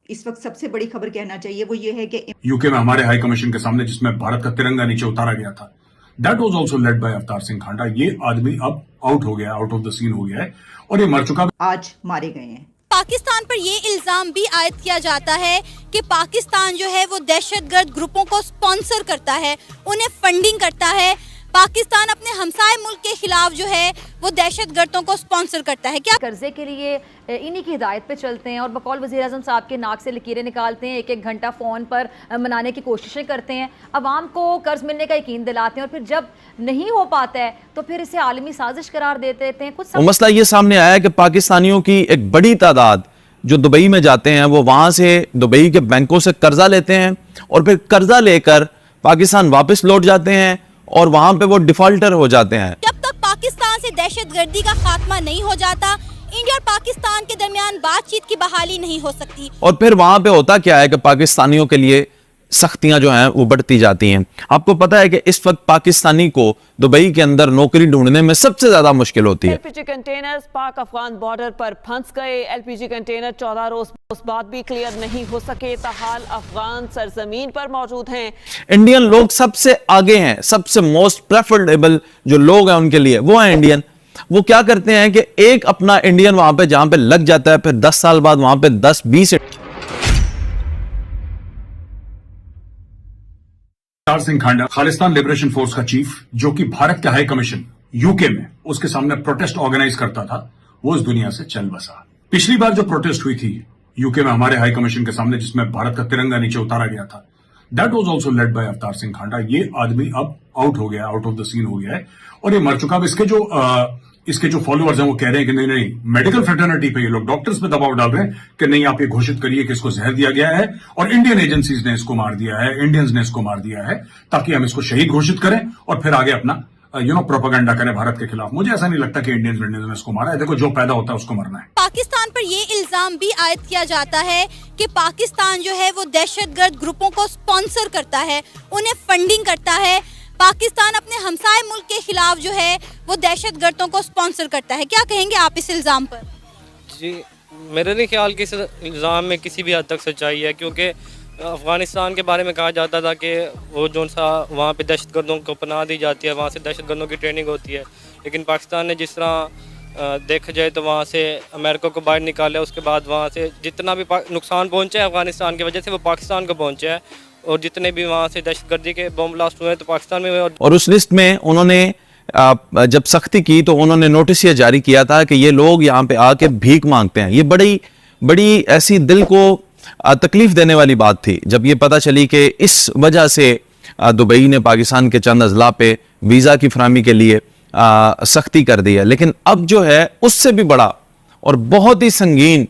इस वक्त सबसे बड़ी खबर कहना चाहिए वो ये है कि यूके में हमारे हाई कमीशन के सामने जिसमें भारत का तिरंगा नीचे उतारा गया था, that was also led by Avtar Singh खांडा। ये आदमी अब आउट हो गया, आउट ऑफ द सीन हो गया है और ये मर चुका। आज मारे गए हैं। पाकिस्तान पर ये इल्जाम भी आयद किया जाता है कि पाकिस्तान जो है वो दहशतगर्द ग्रुपों को स्पॉन्सर करता है, उन्हें फंडिंग करता है। पाकिस्तान अपने हमसाए मुल्क के खिलाफ जो है वो दहशतगर्दों को स्पॉन्सर करता है। क्या कर्जे के लिए इन्हीं की हिदायत पे चलते हैं और बकौल वज़ीर आज़म साहब के नाक से लकीरें निकालते हैं, एक एक घंटा फ़ोन पर मनाने की कोशिशें करते हैं, अवाम को कर्ज मिलने का यकीन दिलाते हैं और फिर जब नहीं हो पाता है तो फिर इसे आलमी साजिश करार दे देते हैं। कुछ मसला ये सामने आया है कि पाकिस्तानियों की एक बड़ी तादाद जो दुबई में जाते हैं वो वहां से दुबई के बैंकों से कर्जा लेते हैं और फिर कर्जा लेकर पाकिस्तान वापस लौट जाते हैं और वहां पे वो डिफॉल्टर हो जाते हैं। जब तक पाकिस्तान से दहशतगर्दी का खात्मा नहीं हो जाता, इंडिया और पाकिस्तान के दरमियान बातचीत की बहाली नहीं हो सकती। और फिर वहां पे होता क्या है कि पाकिस्तानियों के लिए सख्तियां जो हैं वो बढ़ती जाती हैं। आपको पता है कि इस वक्त पाकिस्तानी को दुबई के अंदर नौकरी ढूंढने में सबसे ज्यादा मुश्किल होती है। एलपीजी कंटेनर्स पाक अफगान बॉर्डर पर फंस गए। एलपीजी कंटेनर 14 रोज बाद भी क्लियर नहीं हो सके, ताहाल अफगान सरजमीन पर मौजूद हैं। इंडियन लोग सबसे आगे हैं, सबसे मोस्ट प्रेफरेबल जो लोग हैं उनके लिए वो है इंडियन। वो क्या करते हैं कि एक अपना इंडियन वहां पे जहां पे लग जाता है, फिर 10 साल बाद वहां पे 10-20 अवतार सिंह खांडा खालिस्तान लिबरेशन फोर्स का चीफ, जो कि भारत के हाई कमीशन यूके में उसके सामने प्रोटेस्ट ऑर्गेनाइज करता था, वो इस दुनिया से चल बसा। पिछली बार जो प्रोटेस्ट हुई थी यूके में हमारे हाई कमीशन के सामने जिसमें भारत का तिरंगा नीचे उतारा गया था, that was also led by Avtar Singh खांडा। ये आदमी अब आउट हो गया, आउट ऑफ द सीन हो गया है और ये मर चुका। अब इसके जो फॉलोअर्स हैं वो कह रहे हैं कि नहीं नहीं, मेडिकल फ्रेटर्निटी पे ये लोग डॉक्टर्स पे दबाव डाल रहे हैं कि नहीं, आप ये घोषित करिए कि इसको जहर दिया गया है और इंडियन एजेंसीज ने इसको मार दिया है, इंडियंस ने इसको मार दिया है, ताकि हम इसको शहीद घोषित करें और फिर आगे अपना प्रोपेगेंडा करें भारत के खिलाफ। मुझे ऐसा नहीं लगता कि इंडियंस ने इसको मारा है। देखो, जो पैदा होता है उसको मरना है। पाकिस्तान पर ये इल्जाम भी आयद किया जाता है कि पाकिस्तान जो है वो दहशतगर्द ग्रुपों को स्पॉन्सर करता है, उन्हें फंडिंग करता है। पाकिस्तान अपने हमसाए मुल्क के खिलाफ जो है वो दहशतगर्दों को स्पॉन्सर करता है। क्या कहेंगे आप इस इल्जाम पर? जी, मेरे नहीं ख्याल कि इस इल्ज़ाम में किसी भी हद तक सच्चाई है, क्योंकि अफ़गानिस्तान के बारे में कहा जाता था कि वो जो सा वहाँ पे दहशतगर्दों को पनाह दी जाती है, वहाँ से दहशतगर्दों की ट्रेनिंग होती है। लेकिन पाकिस्तान ने जिस तरह देखा जाए तो वहाँ से अमेरिका को बाहर निकाला, उसके बाद वहाँ से जितना भी नुकसान पहुँचा है अफ़गानिस्तान की वजह से वो पाकिस्तान को पहुँचा है, और जितने भी वहाँ से दहशतगर्दी के बम ब्लास्ट हुए तो पाकिस्तान में हुए। और उस लिस्ट में उन्होंने जब सख्ती की तो उन्होंने नोटिस ये जारी किया था कि ये लोग यहाँ पे आके भीख मांगते हैं। ये बड़ी ऐसी दिल को तकलीफ देने वाली बात थी जब ये पता चली कि इस वजह से दुबई ने पाकिस्तान के चंद अजला पे वीज़ा की फराहमी के लिए सख्ती कर दी है। लेकिन अब जो है उससे भी बड़ा और बहुत ही संगीन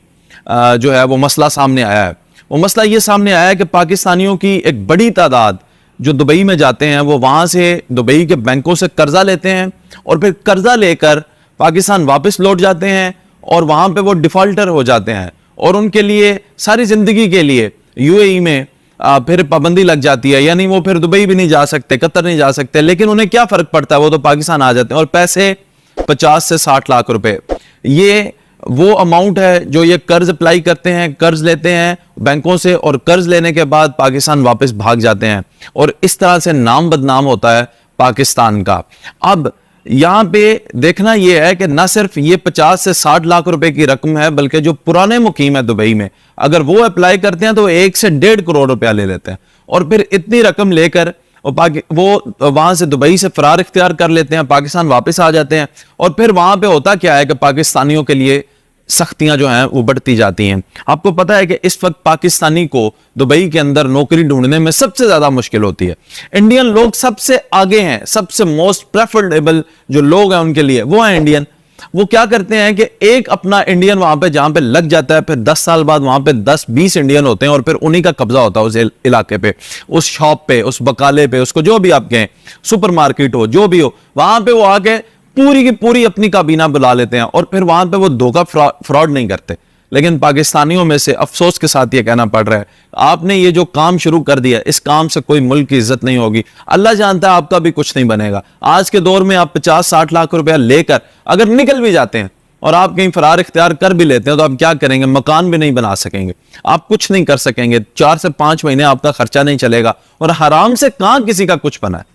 जो है वो मसला सामने आया है। वो मसला ये सामने आया है कि पाकिस्तानियों की एक बड़ी तादाद जो दुबई में जाते हैं वो वहां से दुबई के बैंकों से कर्जा लेते हैं और फिर कर्जा लेकर पाकिस्तान वापस लौट जाते हैं और वहां पे वो डिफॉल्टर हो जाते हैं और उनके लिए सारी जिंदगी के लिए यूएई में फिर पाबंदी लग जाती है, यानी वो फिर दुबई भी नहीं जा सकते, कतर नहीं जा सकते। लेकिन उन्हें क्या फर्क पड़ता है, वो तो पाकिस्तान आ जाते हैं और पैसे 50 से 60 लाख रुपए, ये वो अमाउंट है जो ये कर्ज अप्लाई करते हैं, कर्ज लेते हैं बैंकों से और कर्ज लेने के बाद पाकिस्तान वापस भाग जाते हैं और इस तरह से नाम बदनाम होता है पाकिस्तान का। अब यहां पे देखना यह है कि ना सिर्फ ये 50 से 60 लाख रुपए की रकम है, बल्कि जो पुराने मुकीम है दुबई में, अगर वो अप्लाई करते हैं तो 1 से 1.5 करोड़ रुपया ले लेते हैं और फिर इतनी रकम लेकर वो वहां से दुबई से फरार इख्तियार कर लेते हैं, पाकिस्तान वापस आ जाते हैं। और फिर वहां पे होता क्या है कि पाकिस्तानियों के लिए सख्तियां जो हैं वो बढ़ती जाती हैं। आपको पता है कि इस वक्त पाकिस्तानी को दुबई के अंदर नौकरी ढूंढने में सबसे ज्यादा मुश्किल होती है। इंडियन लोग सबसे आगे हैं, सबसे मोस्ट प्रेफरेबल जो लोग हैं उनके लिए वो है इंडियन। वो क्या करते हैं कि एक अपना इंडियन वहां पे जहां पे लग जाता है, फिर 10 साल बाद वहां पे 10-20 इंडियन होते हैं और फिर उन्हीं का कब्जा होता है उस इलाके पे, उस शॉप पे, उस बकाले पे, उसको जो भी आप कहें, सुपरमार्केट हो, जो भी हो, वहां पे वो आके पूरी की पूरी अपनी काबीना बुला लेते हैं और फिर वहां पे वो धोखा फ्रॉड नहीं करते। लेकिन पाकिस्तानियों में से अफसोस के साथ ये कहना पड़ रहा है, आपने ये जो काम शुरू कर दिया, इस काम से कोई मुल्क की इज्जत नहीं होगी। अल्लाह जानता है आपका भी कुछ नहीं बनेगा। आज के दौर में आप 50-60 लाख रुपया लेकर अगर निकल भी जाते हैं और आप कहीं फरार इख्तियार कर भी लेते हैं तो आप क्या करेंगे? मकान भी नहीं बना सकेंगे, आप कुछ नहीं कर सकेंगे, 4 से 5 महीने आपका खर्चा नहीं चलेगा। और हराम से कहां किसी का कुछ बना है?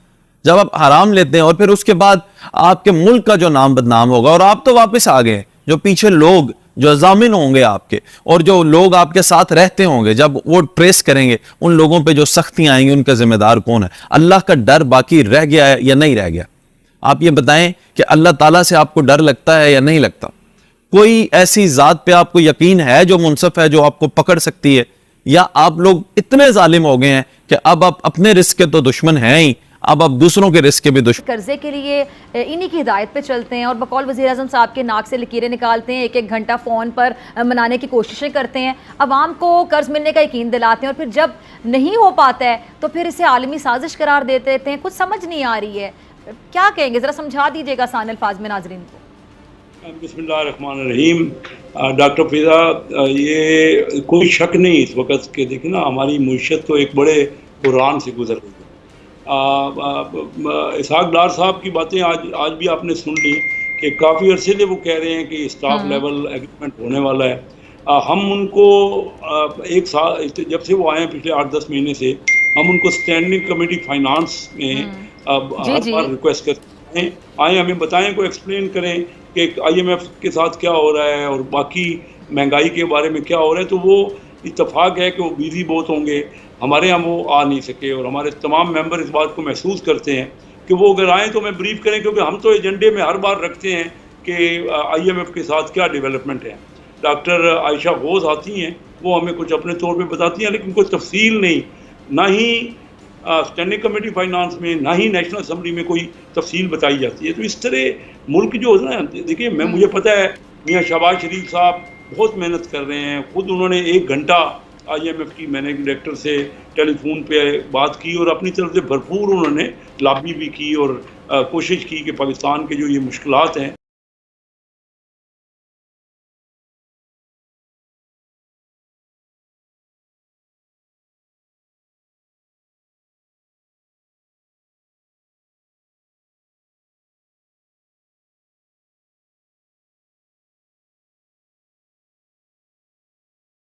जब आप हराम लेते हैं और फिर उसके बाद आपके मुल्क का जो नाम बदनाम होगा। और आप तो वापस आ गए, जो पीछे लोग जो जामिन होंगे आपके और जो लोग आपके साथ रहते होंगे, जब वो ट्रेस करेंगे उन लोगों पे जो सख्तियां आएंगी, उनका जिम्मेदार कौन है? अल्लाह का डर बाकी रह गया है या नहीं रह गया? आप ये बताएं कि अल्लाह ताला से आपको डर लगता है या नहीं लगता? कोई ऐसी जात पे आपको यकीन है जो मुनसफ है, जो आपको पकड़ सकती है? या आप लोग इतने जालिम हो गए हैं कि अब आप अपने रिस्क के तो दुश्मन हैं ही, अब आप दूसरों के रिस्क के भी दुश्मन। कर्जे के लिए इन्हीं की हिदायत पे चलते हैं और बकौल वज़ीर-ए-आज़म साहब के नाक से लकीरें निकालते हैं, 1-1 घंटा फ़ोन पर मनाने की कोशिशें करते हैं, अवाम को कर्ज मिलने का यकीन दिलाते हैं और फिर जब नहीं हो पाता है तो फिर इसे आलमी साजिश करार दे देते हैं। कुछ समझ नहीं आ रही है, क्या कहेंगे? ज़रा समझा दीजिएगा आसान अल्फाज में नाज़रीन को। बिस्मिल्लाहिर्रहमानिर्रहीम। डॉक्टर फिजा, ये कोई शक नहीं इस वक्त के, देखें ना, हमारी मुईशत तो एक बड़े बुरहान से गुजर रही है। इसहाक डार साहब की बातें आज भी आपने सुन ली कि काफ़ी अरसे से वो कह रहे हैं कि स्टाफ लेवल एग्रीमेंट होने वाला है। हम उनको एक साल जब से वो आए हैं, पिछले 8-10 महीने से, हम उनको स्टैंडिंग कमेटी फाइनेंस में हर बार रिक्वेस्ट करते हैं, आए हमें बताएं, को एक्सप्लेन करें कि IMF के साथ क्या हो रहा है और बाकी महंगाई के बारे में क्या हो रहा है। तो वो इत्तफाक है कि वो बिजी बहुत होंगे, हमारे यहाँ वो आ नहीं सके और हमारे तमाम मेंबर इस बात को महसूस करते हैं कि वो अगर आएँ तो हमें ब्रीफ करें, क्योंकि हम तो एजेंडे में हर बार रखते हैं कि IMF के साथ क्या डेवलपमेंट है। डॉक्टर आयशा गौस आती हैं, वो हमें कुछ अपने तौर पे बताती हैं, लेकिन कोई तफसील नहीं, ना ही स्टैंडिंग कमेटी फाइनेंस में, ना ही नेशनल असम्बली में कोई तफसील बताई जाती है। तो इस तरह मुल्क जो है ना, देखिए मुझे पता है मियाँ शहबाज शरीफ साहब बहुत मेहनत कर रहे हैं, खुद उन्होंने 1 घंटा IMF की मैनेजिंग डायरेक्टर से टेलीफोन पे बात की और अपनी तरफ से भरपूर उन्होंने लॉबी भी की और कोशिश की कि पाकिस्तान के जो ये मुश्किलात हैं